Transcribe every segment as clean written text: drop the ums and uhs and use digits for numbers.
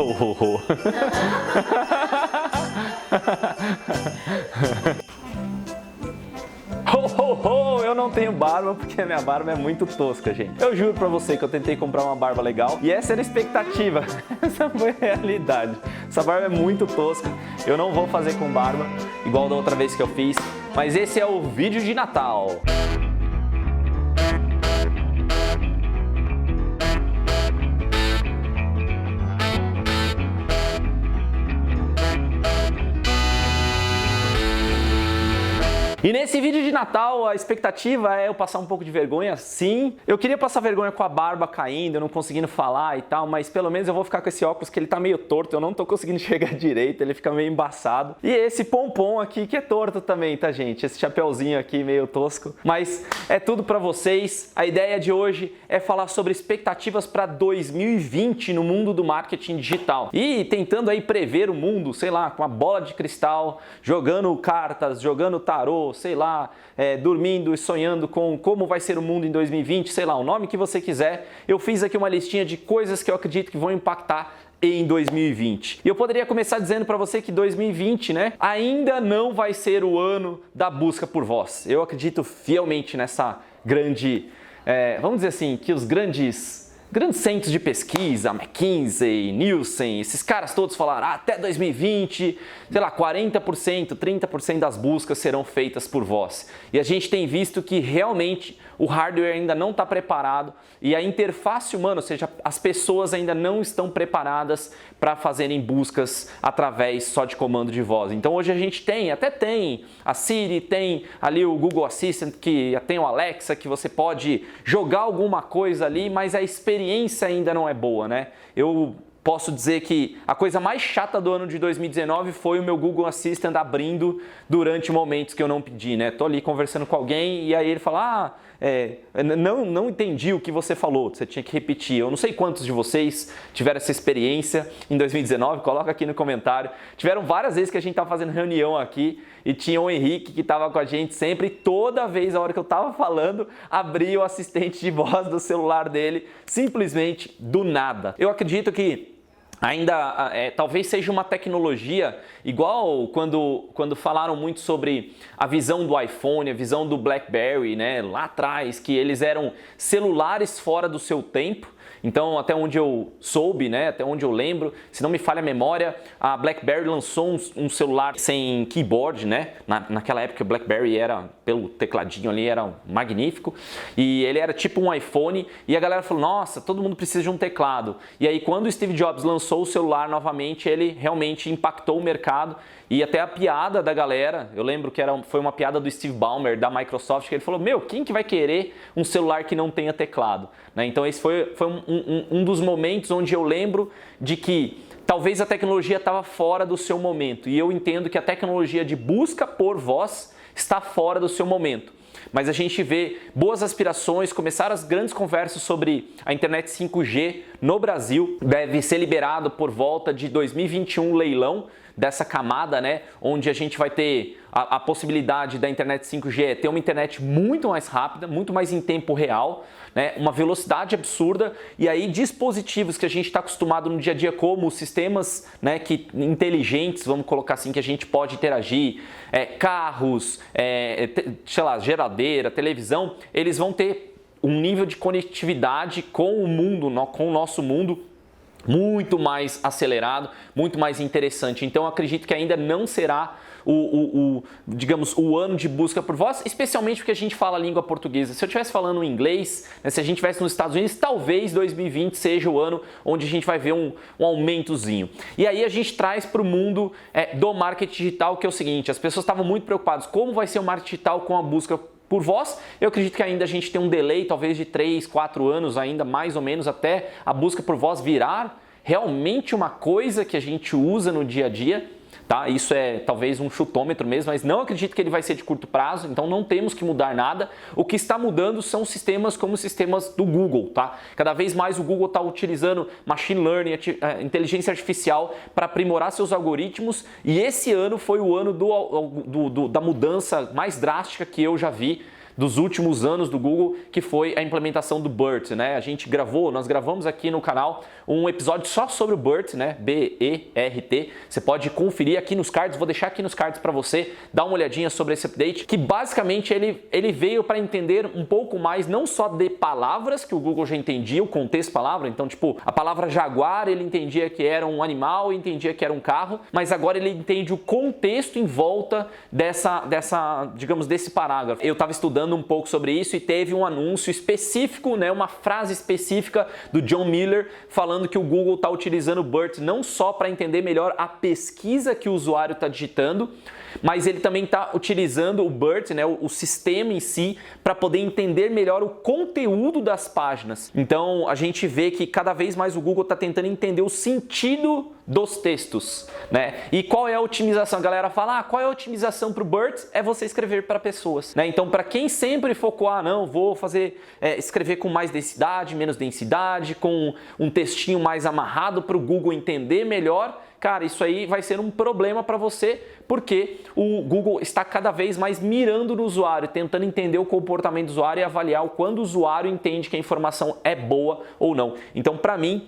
Ho, ho, ho. Ho, ho, ho! Eu não tenho barba porque a minha barba é muito tosca, gente. Eu juro pra você que eu tentei comprar uma barba legal e essa era a expectativa. Essa foi a realidade. Essa barba é muito tosca. Eu não vou fazer com barba, igual da outra vez que eu fiz. Mas esse é o vídeo de Natal. E nesse vídeo de Natal, a expectativa é eu passar um pouco de vergonha, sim. Eu queria passar vergonha com a barba caindo, eu não conseguindo falar e tal, mas pelo menos eu vou ficar com esse óculos que ele tá meio torto, eu não tô conseguindo enxergar direito, ele fica meio embaçado. E esse pompom aqui que é torto também, tá, gente? Esse chapeuzinho aqui meio tosco. Mas é tudo pra vocês. A ideia de hoje é falar sobre expectativas para 2020 no mundo do marketing digital. E tentando aí prever o mundo, sei lá, com a bola de cristal, jogando cartas, jogando tarô, sei lá, dormindo e sonhando com como vai ser o mundo em 2020, sei lá, o nome que você quiser. Eu fiz aqui uma listinha de coisas que eu acredito que vão impactar em 2020. E eu poderia começar dizendo para você que 2020, né, ainda não vai ser o ano da busca por voz. Eu acredito fielmente nessa grande, vamos dizer assim, que os grandes centros de pesquisa, McKinsey, Nielsen, esses caras todos falaram, até 2020, sei lá, 40%, 30% das buscas serão feitas por voz. E a gente tem visto que realmente o hardware ainda não está preparado e a interface humana, ou seja, as pessoas ainda não estão preparadas para fazerem buscas através só de comando de voz. Então hoje a gente até tem a Siri, tem ali o Google Assistant, que tem o Alexa, que você pode jogar alguma coisa ali, mas a experiência ainda não é boa, né? Eu posso dizer que a coisa mais chata do ano de 2019 foi o meu Google Assistant abrindo durante momentos que eu não pedi, né? Tô ali conversando com alguém e aí ele fala, não entendi o que você falou, você tinha que repetir. Eu não sei quantos de vocês tiveram essa experiência em 2019, coloca aqui no comentário. Tiveram várias vezes que a gente tava fazendo reunião aqui e tinha o Henrique que estava com a gente sempre, e toda vez, a hora que eu estava falando, abria o assistente de voz do celular dele, simplesmente do nada. Eu acredito que ainda talvez seja uma tecnologia igual quando falaram muito sobre a visão do iPhone, a visão do BlackBerry, né, lá atrás, que eles eram celulares fora do seu tempo. Então, até onde eu soube, né, até onde eu lembro, se não me falha a memória, a BlackBerry lançou um celular sem keyboard, né? Naquela época o BlackBerry era, pelo tecladinho ali, era magnífico. E ele era tipo um iPhone e a galera falou, nossa, todo mundo precisa de um teclado. E aí quando o Steve Jobs lançou o celular novamente, ele realmente impactou o mercado. E até a piada da galera, eu lembro que foi uma piada do Steve Ballmer, da Microsoft, que ele falou, quem que vai querer um celular que não tenha teclado? Né? Então esse foi um dos momentos onde eu lembro de que talvez a tecnologia estava fora do seu momento. E eu entendo que a tecnologia de busca por voz está fora do seu momento. Mas a gente vê boas aspirações, começaram as grandes conversas sobre a internet 5G no Brasil. Deve ser liberado por volta de 2021 leilão dessa camada, né, onde a gente vai ter a possibilidade da internet 5G ter uma internet muito mais rápida, muito mais em tempo real, né, uma velocidade absurda, e aí dispositivos que a gente está acostumado no dia a dia, como os sistemas, né, inteligentes, vamos colocar assim, que a gente pode interagir, carros, sei lá, geladeira, televisão, eles vão ter um nível de conectividade com o mundo, com o nosso mundo, muito mais acelerado, muito mais interessante. Então eu acredito que ainda não será digamos, o ano de busca por voz, especialmente porque a gente fala a língua portuguesa. Se eu estivesse falando inglês, né, se a gente estivesse nos Estados Unidos, talvez 2020 seja o ano onde a gente vai ver um aumentozinho. E aí a gente traz para o mundo do marketing digital, que é o seguinte, as pessoas estavam muito preocupadas, como vai ser o marketing digital com a busca por voz? Eu acredito que ainda a gente tem um delay, talvez de 3, 4 anos ainda, mais ou menos, até a busca por voz virar realmente uma coisa que a gente usa no dia a dia. Tá? Isso é talvez um chutômetro mesmo, mas não acredito que ele vai ser de curto prazo, então não temos que mudar nada. O que está mudando são sistemas como os sistemas do Google. Tá? Cada vez mais o Google está utilizando machine learning, inteligência artificial para aprimorar seus algoritmos, e esse ano foi o ano da mudança mais drástica que eu já vi dos últimos anos do Google, que foi a implementação do BERT, né? Nós gravamos aqui no canal um episódio só sobre o BERT, né? B-E-R-T. Você pode conferir aqui nos cards, vou deixar aqui nos cards para você dar uma olhadinha sobre esse update, que basicamente ele veio para entender um pouco mais, não só de palavras, que o Google já entendia, o contexto palavra, então tipo, a palavra jaguar ele entendia que era um animal, entendia que era um carro, mas agora ele entende o contexto em volta digamos, desse parágrafo. Eu estava estudando um pouco sobre isso e teve um anúncio específico, né, uma frase específica do John Miller falando que o Google está utilizando o BERT não só para entender melhor a pesquisa que o usuário está digitando, mas ele também está utilizando o BERT, né, o sistema em si, para poder entender melhor o conteúdo das páginas. Então a gente vê que cada vez mais o Google está tentando entender o sentido dos textos, né? E qual é a otimização? A galera fala, qual é a otimização para o BERT? É você escrever para pessoas, né? Então, para quem sempre focou, não, vou fazer escrever com mais densidade, menos densidade, com um textinho mais amarrado para o Google entender melhor, cara, isso aí vai ser um problema para você, porque o Google está cada vez mais mirando no usuário, tentando entender o comportamento do usuário e avaliar quando o usuário entende que a informação é boa ou não. Então, para mim,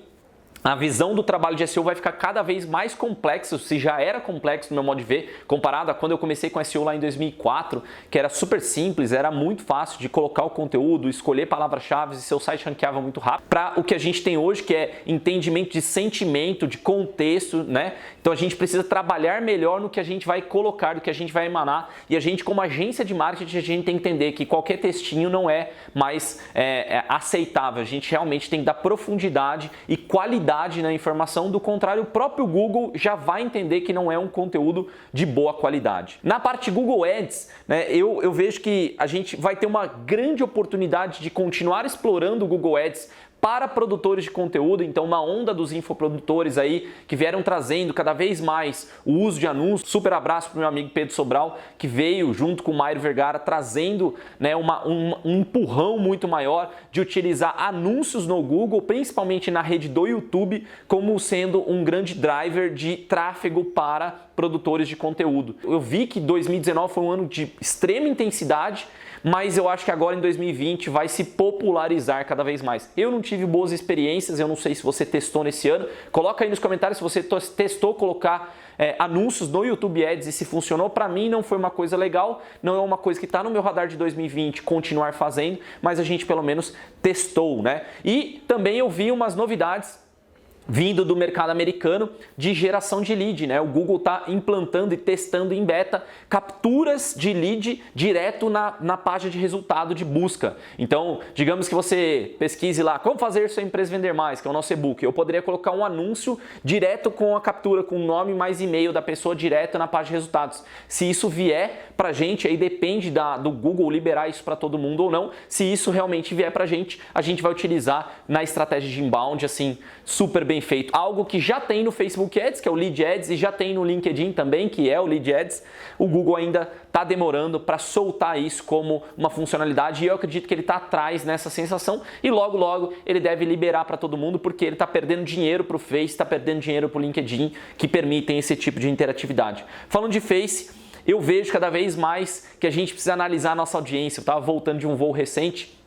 a visão do trabalho de SEO vai ficar cada vez mais complexo, se já era complexo no meu modo de ver, comparado a quando eu comecei com SEO lá em 2004, que era super simples, era muito fácil de colocar o conteúdo, escolher palavras-chave e seu site ranqueava muito rápido, para o que a gente tem hoje, que é entendimento de sentimento, de contexto, né? Então a gente precisa trabalhar melhor no que a gente vai colocar, do que a gente vai emanar, e a gente como agência de marketing, a gente tem que entender que qualquer textinho não é mais aceitável, a gente realmente tem que dar profundidade e qualidade na informação, do contrário, o próprio Google já vai entender que não é um conteúdo de boa qualidade. Na parte Google Ads, né, eu vejo que a gente vai ter uma grande oportunidade de continuar explorando o Google Ads para produtores de conteúdo, então uma onda dos infoprodutores aí que vieram trazendo cada vez mais o uso de anúncios. Super abraço para o meu amigo Pedro Sobral, que veio junto com o Mário Vergara trazendo, né, um empurrão muito maior de utilizar anúncios no Google, principalmente na rede do YouTube, como sendo um grande driver de tráfego para produtores de conteúdo. Eu vi que 2019 foi um ano de extrema intensidade, mas eu acho que agora em 2020 vai se popularizar cada vez mais. Eu não tive boas experiências, eu não sei se você testou nesse ano. Coloca aí nos comentários se você testou colocar anúncios no YouTube Ads e se funcionou. Para mim não foi uma coisa legal, não é uma coisa que está no meu radar de 2020 continuar fazendo, mas a gente pelo menos testou, né? E também eu vi umas novidades vindo do mercado americano de geração de lead, né? O Google está implantando e testando em beta capturas de lead direto na página de resultado de busca. Então, digamos que você pesquise lá, como fazer sua empresa vender mais, que é o nosso e-book. Eu poderia colocar um anúncio direto com a captura, com o nome mais e-mail da pessoa direto na página de resultados. Se isso vier pra gente, aí depende do Google liberar isso para todo mundo ou não. Se isso realmente vier pra gente, a gente vai utilizar na estratégia de inbound, assim, super bem feito. Algo que já tem no Facebook Ads, que é o Lead Ads, e já tem no LinkedIn também, que é o Lead Ads. O Google ainda está demorando para soltar isso como uma funcionalidade e eu acredito que ele está atrás nessa sensação e logo logo ele deve liberar para todo mundo, porque ele está perdendo dinheiro para o Face, está perdendo dinheiro para o LinkedIn, que permitem esse tipo de interatividade. Falando de Face, eu vejo cada vez mais que a gente precisa analisar a nossa audiência. Eu estava voltando de um voo recente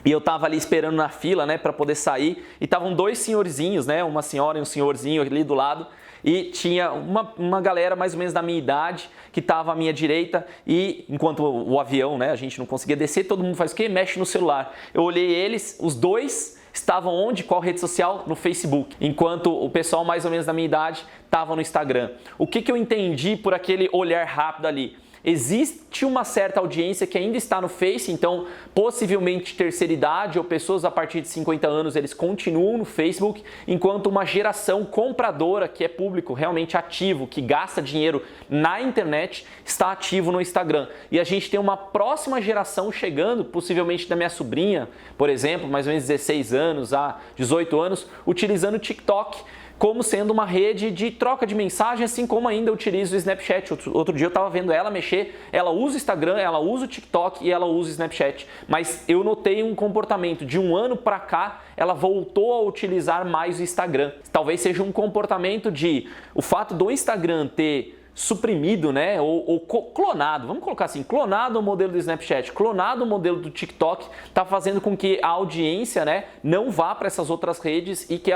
e eu estava ali esperando na fila, né, para poder sair, e estavam dois senhorzinhos, né, uma senhora e um senhorzinho ali do lado, e tinha uma galera mais ou menos da minha idade que estava à minha direita, e enquanto o avião, né, a gente não conseguia descer, todo mundo faz o quê? Mexe no celular. Eu olhei eles, os dois estavam onde? Qual rede social? No Facebook. Enquanto o pessoal mais ou menos da minha idade estava no Instagram. O que eu entendi por aquele olhar rápido ali? Existe uma certa audiência que ainda está no Face, então possivelmente terceira idade ou pessoas a partir de 50 anos, eles continuam no Facebook, enquanto uma geração compradora, que é público realmente ativo, que gasta dinheiro na internet, está ativo no Instagram. E a gente tem uma próxima geração chegando, possivelmente da minha sobrinha, por exemplo, mais ou menos 16 anos a 18 anos, utilizando o TikTok como sendo uma rede de troca de mensagem, assim como ainda utilizo o Snapchat. Outro dia eu estava vendo ela mexer, ela usa o Instagram, ela usa o TikTok e ela usa o Snapchat. Mas eu notei um comportamento de um ano para cá, ela voltou a utilizar mais o Instagram. Talvez seja um comportamento de o fato do Instagram ter suprimido, né, ou clonado, vamos colocar assim, clonado o modelo do Snapchat, clonado o modelo do TikTok, está fazendo com que a audiência, né, não vá para essas outras redes e que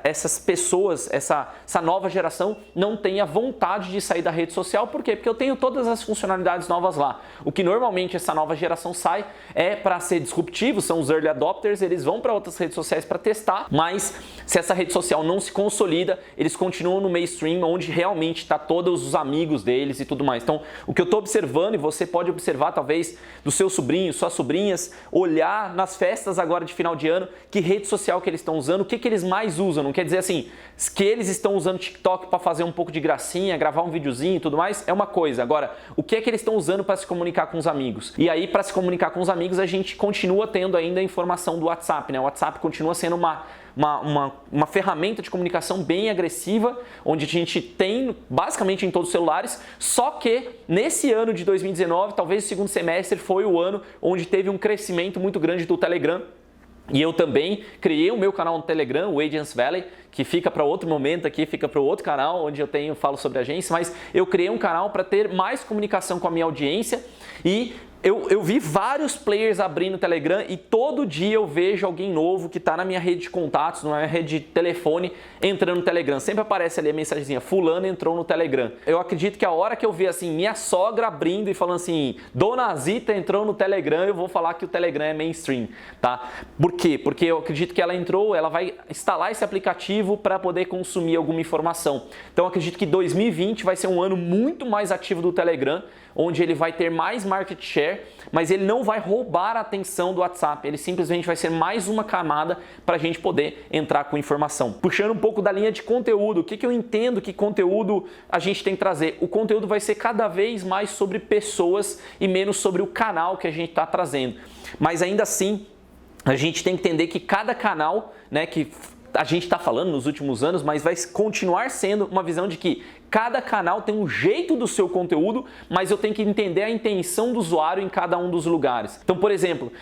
essas pessoas, essa nova geração não tenha vontade de sair da rede social. Por quê? Porque eu tenho todas as funcionalidades novas lá. O que normalmente essa nova geração sai é para ser disruptivo, são os early adopters, eles vão para outras redes sociais para testar, mas se essa rede social não se consolida, eles continuam no mainstream, onde realmente está todos os amigos deles e tudo mais. Então, o que eu estou observando, e você pode observar talvez dos seus sobrinhos, suas sobrinhas, olhar nas festas agora de final de ano, que rede social que eles estão usando, o que eles mais usam. Não quer dizer assim, que eles estão usando TikTok para fazer um pouco de gracinha, gravar um videozinho e tudo mais, é uma coisa. Agora, o que é que eles estão usando para se comunicar com os amigos? E aí, para se comunicar com os amigos, a gente continua tendo ainda a informação do WhatsApp, né? O WhatsApp continua sendo uma ferramenta de comunicação bem agressiva, onde a gente tem basicamente em todos os celulares, só que nesse ano de 2019, talvez o segundo semestre foi o ano onde teve um crescimento muito grande do Telegram. E eu também criei o meu canal no Telegram, o Agents Valley, que fica para outro momento aqui, fica para outro canal onde eu falo sobre agência, mas eu criei um canal para ter mais comunicação com a minha audiência e eu vi vários players abrindo o Telegram e todo dia eu vejo alguém novo que está na minha rede de contatos, na minha rede de telefone, entrando no Telegram. Sempre aparece ali a mensagenzinha, fulano entrou no Telegram. Eu acredito que a hora que eu ver assim, minha sogra abrindo e falando assim, Dona Zita entrou no Telegram, eu vou falar que o Telegram é mainstream, tá? Por quê? Porque eu acredito que ela entrou, ela vai instalar esse aplicativo para poder consumir alguma informação. Então eu acredito que 2020 vai ser um ano muito mais ativo do Telegram, onde ele vai ter mais market share, mas ele não vai roubar a atenção do WhatsApp, ele simplesmente vai ser mais uma camada para a gente poder entrar com informação. Puxando um pouco da linha de conteúdo, o que eu entendo que conteúdo a gente tem que trazer? O conteúdo vai ser cada vez mais sobre pessoas e menos sobre o canal que a gente está trazendo. Mas ainda assim, a gente tem que entender que cada canal, né, que a gente está falando nos últimos anos, mas vai continuar sendo uma visão de que cada canal tem um jeito do seu conteúdo, mas eu tenho que entender a intenção do usuário em cada um dos lugares. Então, por exemplo,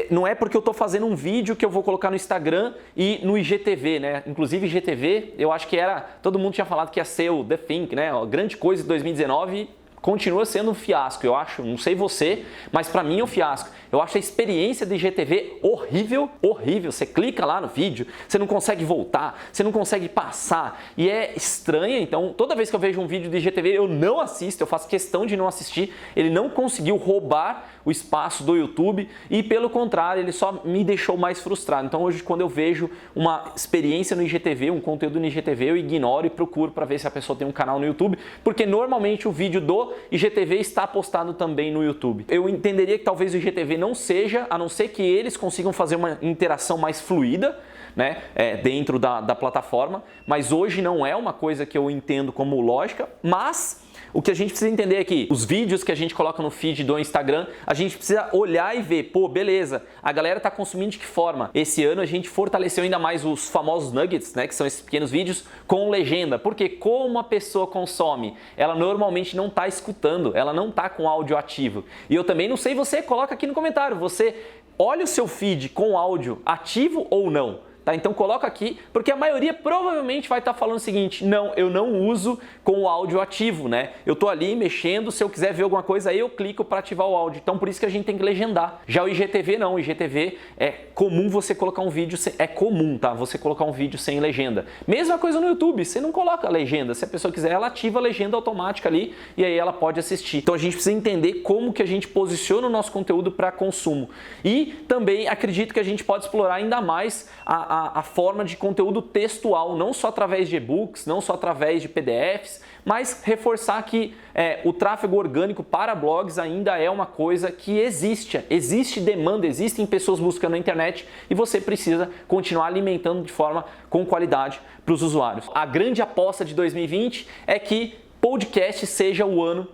não é porque eu estou fazendo um vídeo que eu vou colocar no Instagram e no IGTV, né? Inclusive, IGTV, eu acho que todo mundo tinha falado que ia ser o The Think, né? A grande coisa de 2019. Continua sendo um fiasco, eu acho, não sei você, mas para mim é um fiasco. Eu acho a experiência de IGTV horrível, horrível. Você clica lá no vídeo, você não consegue voltar, você não consegue passar e é estranha. Então, toda vez que eu vejo um vídeo de IGTV, eu não assisto, eu faço questão de não assistir. Ele não conseguiu roubar o espaço do YouTube e, pelo contrário, ele só me deixou mais frustrado. Então, hoje, quando eu vejo uma experiência no IGTV, um conteúdo no IGTV, eu ignoro e procuro para ver se a pessoa tem um canal no YouTube, porque normalmente o vídeo do IGTV está postado também no YouTube. Eu entenderia que talvez o IGTV não seja, a não ser que eles consigam fazer uma interação mais fluida, né, dentro da plataforma, mas hoje não é uma coisa que eu entendo como lógica, mas o que a gente precisa entender é que os vídeos que a gente coloca no feed do Instagram, a gente precisa olhar e ver, pô, beleza, a galera tá consumindo de que forma? Esse ano a gente fortaleceu ainda mais os famosos nuggets, né, que são esses pequenos vídeos com legenda, porque como a pessoa consome, ela normalmente não tá escutando, ela não tá com áudio ativo. E eu também não sei, você coloca aqui no comentário, você olha o seu feed com áudio ativo ou não? Tá, então coloca aqui, porque a maioria provavelmente vai estar falando o seguinte, não, eu não uso com o áudio ativo, né? Eu tô ali mexendo, se eu quiser ver alguma coisa, aí eu clico para ativar o áudio. Então por isso que a gente tem que legendar. Já o IGTV não, o IGTV é comum você colocar um vídeo, é comum, tá? Você colocar um vídeo sem legenda. Mesma coisa no YouTube, você não coloca legenda, se a pessoa quiser, ela ativa a legenda automática ali e aí ela pode assistir. Então a gente precisa entender como que a gente posiciona o nosso conteúdo para consumo. E também acredito que a gente pode explorar ainda mais a forma de conteúdo textual, não só através de e-books, não só através de PDFs, mas reforçar que o tráfego orgânico para blogs ainda é uma coisa que existe demanda, existem pessoas buscando na internet e você precisa continuar alimentando de forma com qualidade para os usuários. A grande aposta de 2020 é que podcast seja o ano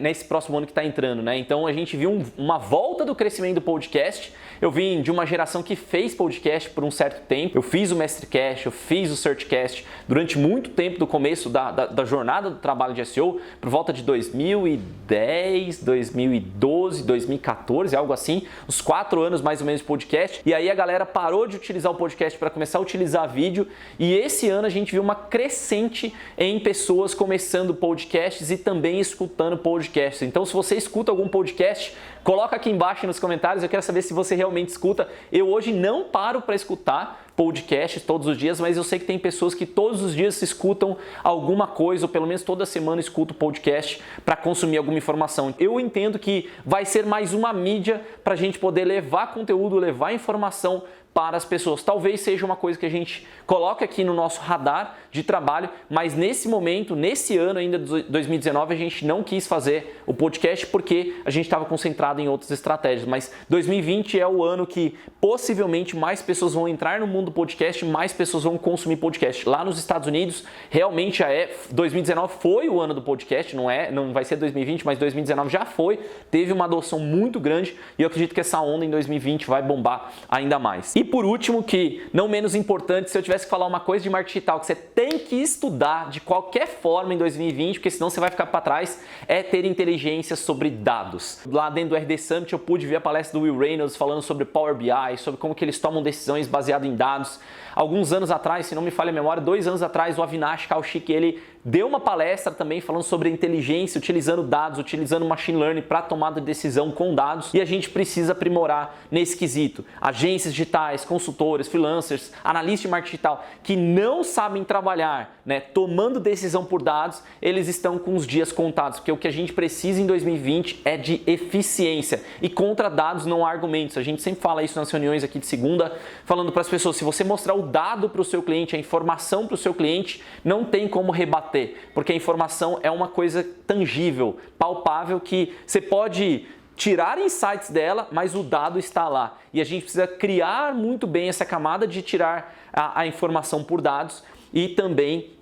nesse próximo ano que está entrando, né? Então a gente viu uma volta do crescimento do podcast. Eu vim de uma geração que fez podcast por um certo tempo. Eu fiz o Mastercast, eu fiz o Searchcast durante muito tempo do começo da jornada do trabalho de SEO, por volta de 2010, 2012, 2014, algo assim, uns 4 anos mais ou menos de podcast. E aí a galera parou de utilizar o podcast para começar a utilizar vídeo. E esse ano a gente viu uma crescente em pessoas começando podcasts e também escutando podcasts. Então, se você escuta algum podcast, coloca aqui embaixo nos comentários, eu quero saber se você realmente escuta. Eu hoje não paro para escutar podcasts todos os dias, mas eu sei que tem pessoas que todos os dias escutam alguma coisa, ou pelo menos toda semana escutam podcast para consumir alguma informação. Eu entendo que vai ser mais uma mídia para a gente poder levar conteúdo, levar informação para as pessoas. Talvez seja uma coisa que a gente coloque aqui no nosso radar de trabalho, mas nesse momento, nesse ano ainda de 2019, a gente não quis fazer o podcast porque a gente estava concentrado em outras estratégias. Mas 2020 é o ano que possivelmente mais pessoas vão entrar no mundo do podcast, mais pessoas vão consumir podcast. Lá nos Estados Unidos, realmente 2019 foi o ano do podcast, não vai ser 2020, mas 2019 já foi, teve uma adoção muito grande e eu acredito que essa onda em 2020 vai bombar ainda mais. E por último, que não menos importante, se eu tivesse que falar uma coisa de marketing digital que você tem que estudar de qualquer forma em 2020, porque senão você vai ficar para trás, é ter inteligência sobre dados. Lá dentro do RD Summit eu pude ver a palestra do Will Reynolds falando sobre Power BI, sobre como que eles tomam decisões baseadas em dados. Alguns anos atrás, se não me falha a memória, 2 anos atrás, o Avinash Kaushik, ele deu uma palestra também falando sobre inteligência, utilizando dados, utilizando machine learning para tomada de decisão com dados, e a gente precisa aprimorar nesse quesito. Agências digitais, consultores, freelancers, analistas de marketing digital que não sabem trabalhar, tomando decisão por dados, eles estão com os dias contados, porque o que a gente precisa em 2020 é de eficiência, e contra dados não há argumentos. A gente sempre fala isso nas reuniões aqui de segunda, falando para as pessoas, se você mostrar o dado para o seu cliente, a informação para o seu cliente, não tem como rebater, porque a informação é uma coisa tangível, palpável, que você pode tirar insights dela, mas o dado está lá. E a gente precisa criar muito bem essa camada de tirar a informação por dados e também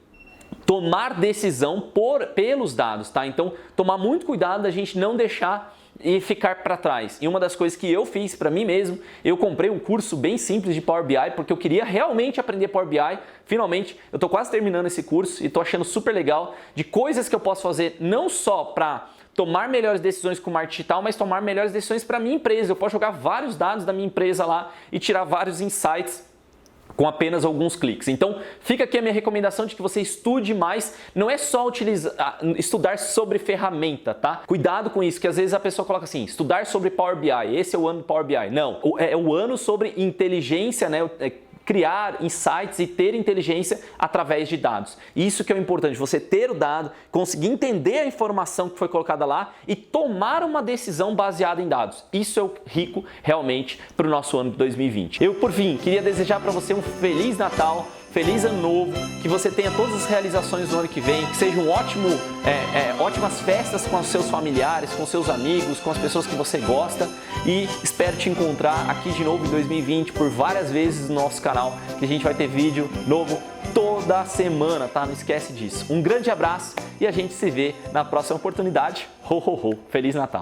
tomar decisão pelos dados, tá? Então, tomar muito cuidado da gente não deixar e ficar para trás. E uma das coisas que eu fiz para mim mesmo, eu comprei um curso bem simples de Power BI, porque eu queria realmente aprender Power BI. Finalmente, eu estou quase terminando esse curso e estou achando super legal de coisas que eu posso fazer não só para tomar melhores decisões com o marketing digital, mas tomar melhores decisões para a minha empresa. Eu posso jogar vários dados da minha empresa lá e tirar vários insights com apenas alguns cliques. Então, fica aqui a minha recomendação de que você estude mais. Não é só estudar sobre ferramenta, tá? Cuidado com isso, que às vezes a pessoa coloca assim, estudar sobre Power BI, esse é o ano do Power BI. Não, é o ano sobre inteligência, criar insights e ter inteligência através de dados. Isso que é o importante, você ter o dado, conseguir entender a informação que foi colocada lá e tomar uma decisão baseada em dados. Isso é o rico realmente para o nosso ano de 2020. Eu, por fim, queria desejar para você um Feliz Natal, Feliz Ano Novo, que você tenha todas as realizações no ano que vem, que sejam ótimas festas com os seus familiares, com seus amigos, com as pessoas que você gosta, e espero te encontrar aqui de novo em 2020 por várias vezes no nosso canal, que a gente vai ter vídeo novo toda semana, tá? Não esquece disso. Um grande abraço e a gente se vê na próxima oportunidade. Ho, ho, ho. Feliz Natal!